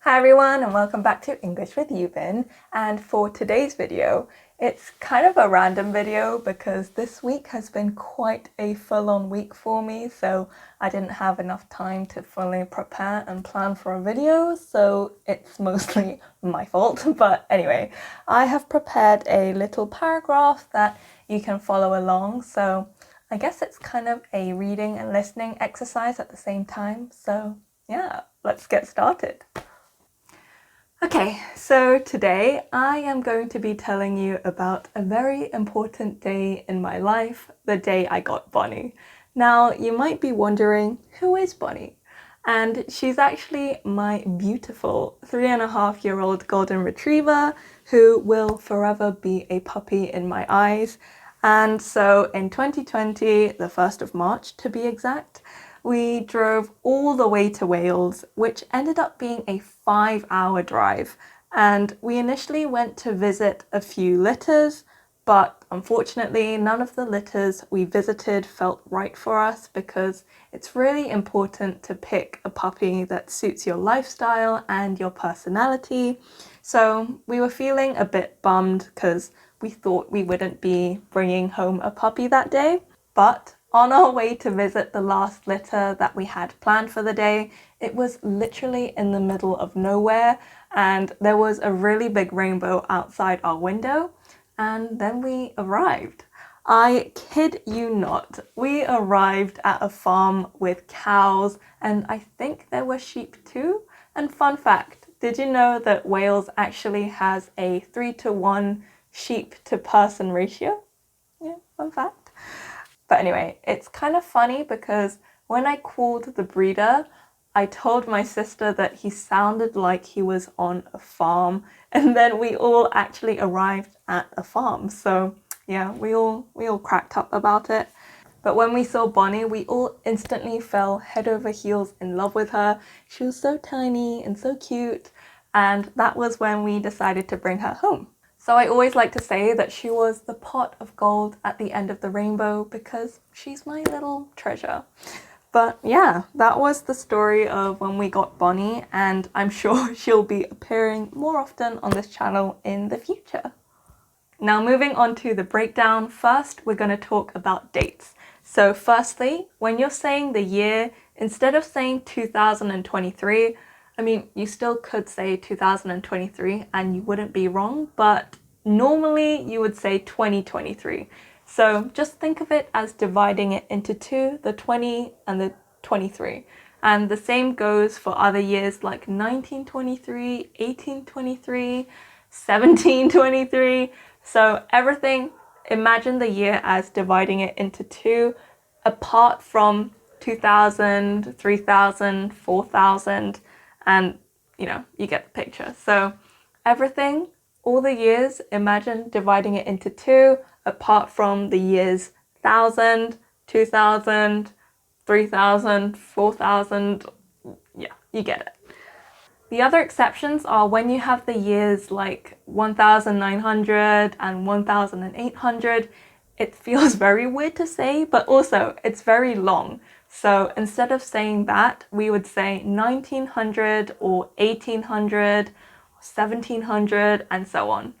Hi everyone and welcome back to English with Yubin, and for today's video it's kind of a random video because this week has been quite a full-on week for me, so I didn't have enough time to fully prepare and plan for a video, so it's mostly my fault. But anyway, I have prepared a little paragraph that you can follow along, so I guess it's kind of a reading and listening exercise at the same time, so yeah, let's get started. Okay, so today I am going to be telling you about a very important day in my life, the day I got Bonnie. Now, you might be wondering, who is Bonnie? And she's actually my beautiful 3.5-year-old golden retriever who will forever be a puppy in my eyes. And so in 2020, the 1st of March to be exact, we drove all the way to Wales, which ended up being a 5-hour drive. And we initially went to visit a few litters, but unfortunately, none of the litters we visited felt right for us because it's really important to pick a puppy that suits your lifestyle and your personality. So we were feeling a bit bummed because we thought we wouldn't be bringing home a puppy that day. But on our way to visit the last litter that we had planned for the day, it was literally in the middle of nowhere and there was a really big rainbow outside our window, and then we arrived. I kid you not, we arrived at a farm with cows and I think there were sheep too. And fun fact, did you know that Wales actually has a 3-to-1 sheep to person ratio? Yeah, fun fact. But anyway, it's kind of funny because when I called the breeder, I told my sister that he sounded like he was on a farm, and then we all actually arrived at a farm. So yeah, we all cracked up about it. But when we saw Bonnie, we all instantly fell head over heels in love with her. She was so tiny and so cute, and that was when we decided to bring her home. So I always like to say that she was the pot of gold at the end of the rainbow because she's my little treasure. But yeah, that was the story of when we got Bonnie, and I'm sure she'll be appearing more often on this channel in the future. Now moving on to the breakdown, first we're going to talk about dates. So firstly, when you're saying the year, instead of saying 2023, I mean, you still could say 2023 and you wouldn't be wrong, but normally you would say 2023. So just think of it as dividing it into two, the 20 and the 23. And the same goes for other years like 1923, 1823, 1723. So everything, imagine the year as dividing it into two, apart from 2000, 3000, 4000, and you get the picture. So everything, all the years, imagine dividing it into two, apart from the years 1000, 2000, 3000, 4000, yeah, you get it. The other exceptions are when you have the years like 1900 and 1800, it feels very weird to say, but also it's very long. So instead of saying that, we would say 1900 or 1800, 1700, and so on.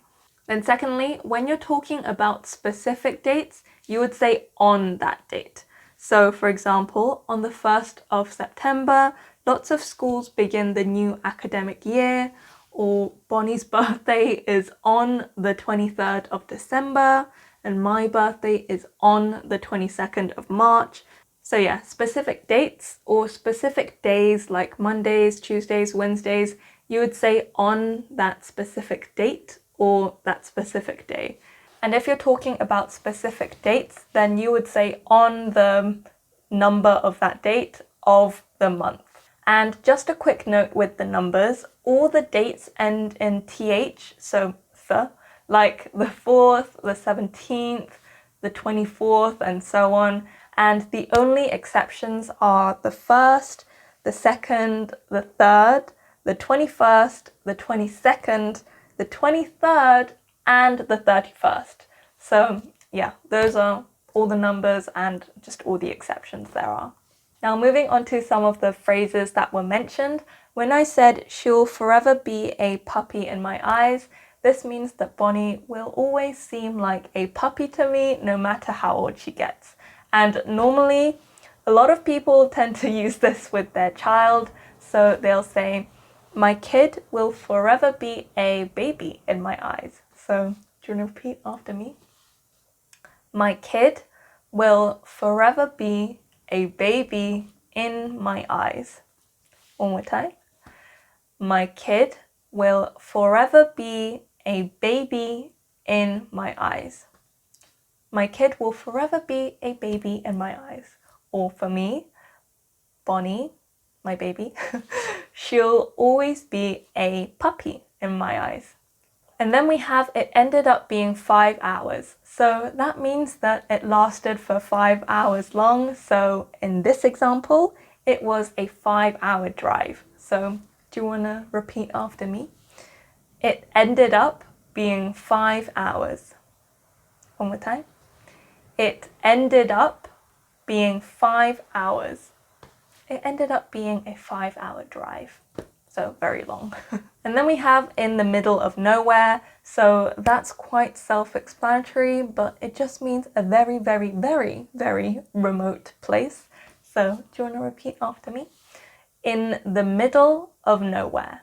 Then secondly, when you're talking about specific dates, you would say on that date. So for example, on the 1st of September, lots of schools begin the new academic year, or Bonnie's birthday is on the 23rd of December, and my birthday is on the 22nd of March. So yeah, specific dates or specific days like Mondays, Tuesdays, Wednesdays, you would say on that specific date or that specific day. And if you're talking about specific dates, then you would say on the number of that date of the month. And just a quick note with the numbers, all the dates end in th, so th, like the 4th, the 17th, the 24th, and so on. And the only exceptions are the 1st, the 2nd, the 3rd, the 21st, the 22nd, the 23rd, and the 31st. So yeah, those are all the numbers and just all the exceptions there are. Now moving on to some of the phrases that were mentioned. When I said she'll forever be a puppy in my eyes, this means that Bonnie will always seem like a puppy to me no matter how old she gets. And normally, a lot of people tend to use this with their child, so they'll say, my kid will forever be a baby in my eyes. So, do you want to repeat after me? My kid will forever be a baby in my eyes. One more time. My kid will forever be a baby in my eyes. My kid will forever be a baby in my eyes. Or for me, Bonnie, my baby, she'll always be a puppy in my eyes. And then we have it ended up being 5 hours. So that means that it lasted for 5 hours long. So in this example, it was a 5-hour drive. So do you want to repeat after me? It ended up being 5 hours. One more time. It ended up being 5 hours. It ended up being a 5-hour drive. So very long. And then we have in the middle of nowhere. So that's quite self-explanatory, but it just means a very, very, very, very remote place. So do you want to repeat after me? In the middle of nowhere.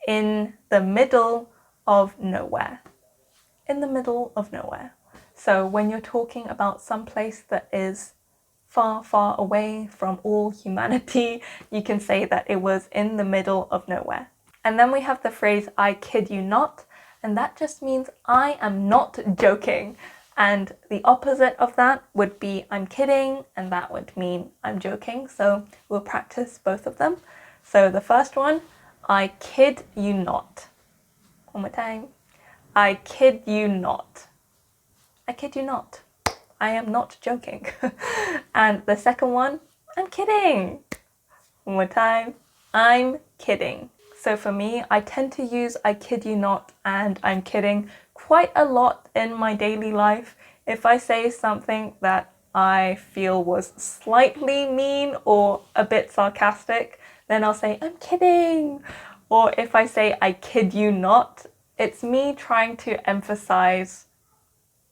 In the middle of nowhere. In the middle of nowhere. So when you're talking about some place that is far, far away from all humanity, you can say that it was in the middle of nowhere. And then we have the phrase, I kid you not, and that just means I am not joking. And the opposite of that would be I'm kidding, and that would mean I'm joking. So we'll practice both of them. So the first one, I kid you not. One more time. I kid you not. I kid you not. I am not joking. And the second one, I'm kidding. One more time, I'm kidding. So for me, I tend to use I kid you not and I'm kidding quite a lot in my daily life. If I say something that I feel was slightly mean or a bit sarcastic, then I'll say, I'm kidding. Or if I say I kid you not, it's me trying to emphasize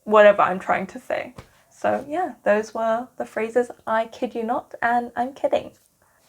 whatever I'm trying to say. So yeah, those were the phrases I kid you not and I'm kidding.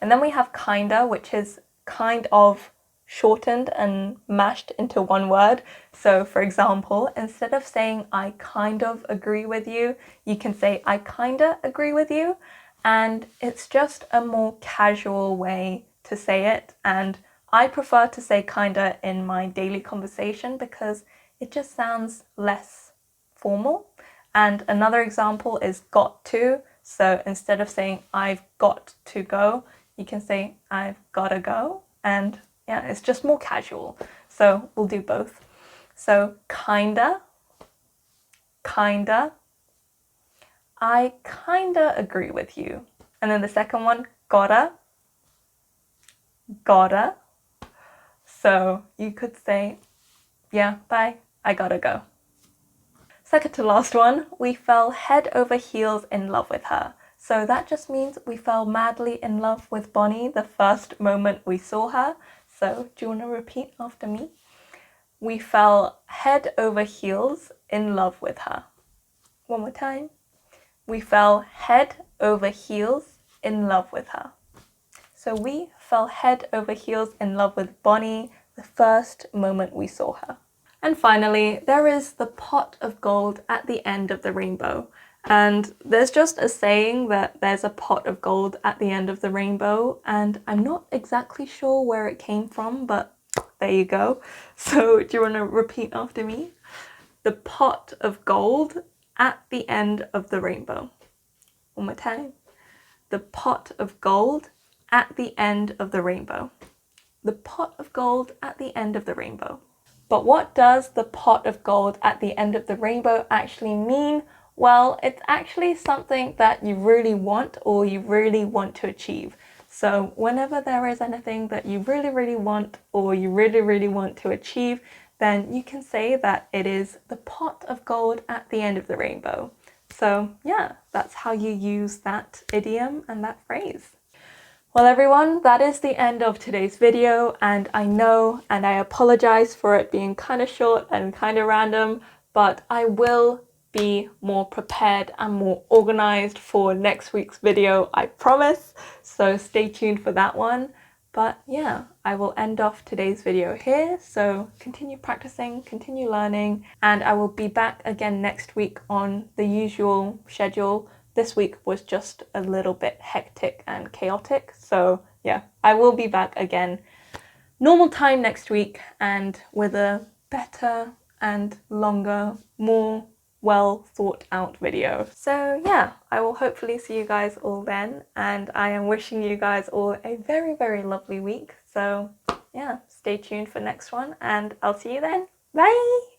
And then we have kinda, which is kind of shortened and mashed into one word. So for example, instead of saying I kind of agree with you, you can say I kinda agree with you. And it's just a more casual way to say it. And I prefer to say kinda in my daily conversation because it just sounds less formal. And another example is got to. So instead of saying I've got to go, you can say I've gotta go. And yeah, it's just more casual. So we'll do both. So kinda, I kinda agree with you. And then the second one, gotta. So you could say, yeah, bye, I gotta go. Second to last one, we fell head over heels in love with her. So that just means we fell madly in love with Bonnie the first moment we saw her. So do you want to repeat after me? We fell head over heels in love with her. One more time. We fell head over heels in love with her. So we fell head over heels in love with Bonnie the first moment we saw her. And finally, there is the pot of gold at the end of the rainbow. And there's just a saying that there's a pot of gold at the end of the rainbow, and I'm not exactly sure where it came from, but there you go. So do you want to repeat after me? The pot of gold at the end of the rainbow. One more time. The pot of gold at the end of the rainbow. The pot of gold at the end of the rainbow. But what does the pot of gold at the end of the rainbow actually mean? Well, it's actually something that you really want or you really want to achieve. So whenever there is anything that you really, really want or you really, really want to achieve, then you can say that it is the pot of gold at the end of the rainbow. So yeah, that's how you use that idiom and that phrase. Well everyone, that is the end of today's video, and I know and I apologize for it being kind of short and kind of random, but I will be more prepared and more organized for next week's video, I promise, so stay tuned for that one. But yeah, I will end off today's video here, so continue practicing, continue learning, and I will be back again next week on the usual schedule. This week was just a little bit hectic and chaotic, so yeah, I will be back again normal time next week and with a better and longer, more well thought out video. So yeah, I will hopefully see you guys all then, and I am wishing you guys all a very, very lovely week. So yeah, stay tuned for next one and I'll see you then. Bye!